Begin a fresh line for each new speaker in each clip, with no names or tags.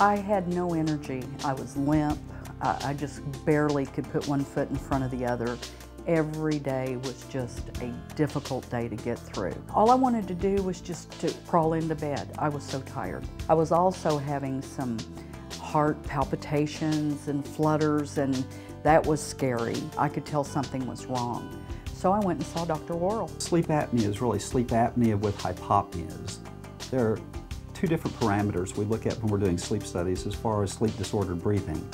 I had no energy. I was limp. I just barely could put one foot in front of the other. Every day was just a difficult day to get through. All I wanted to do was just to crawl into bed. I was so tired. I was also having some heart palpitations and flutters, and that was scary. I could tell something was wrong. So I went and saw Dr. Worrell.
Sleep apnea is really sleep apnea with hypopneas. There are two different parameters we look at when we're doing sleep studies as far as sleep disordered breathing.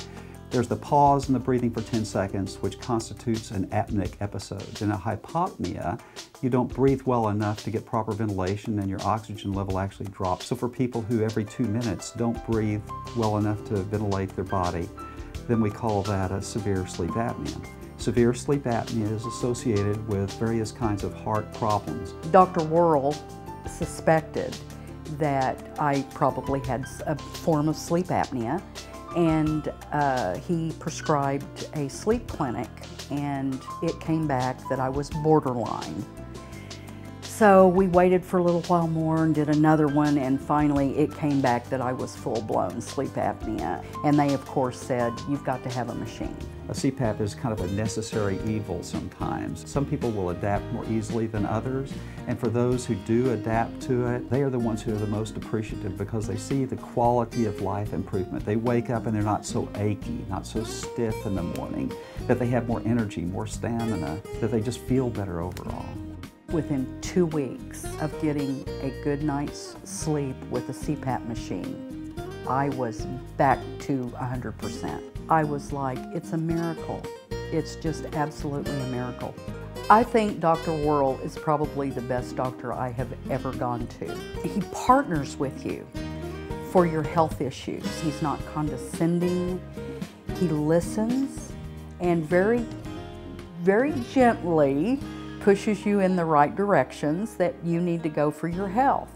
There's the pause in the breathing for 10 seconds, which constitutes an apneic episode. In a hypopnea, you don't breathe well enough to get proper ventilation and your oxygen level actually drops. So for people who every 2 minutes don't breathe well enough to ventilate their body, then we call that a severe sleep apnea. Severe sleep apnea is associated with various kinds of heart problems.
Dr. Worrell suspected that I probably had a form of sleep apnea, and he prescribed a sleep clinic, and it came back that I was borderline. So we waited for a little while more and did another one, and finally it came back that I was full-blown sleep apnea. And they of course said, you've got to have a machine.
A CPAP is kind of a necessary evil sometimes. Some people will adapt more easily than others, and for those who do adapt to it, they are the ones who are the most appreciative because they see the quality of life improvement. They wake up and they're not so achy, not so stiff in the morning, that they have more energy, more stamina, that they just feel better overall.
Within 2 weeks of getting a good night's sleep with a CPAP machine, I was back to 100%. I was like, it's a miracle. It's just absolutely a miracle. I think Dr. Worrell is probably the best doctor I have ever gone to. He partners with you for your health issues. He's not condescending. He listens and very, very gently pushes you in the right directions that you need to go for your health.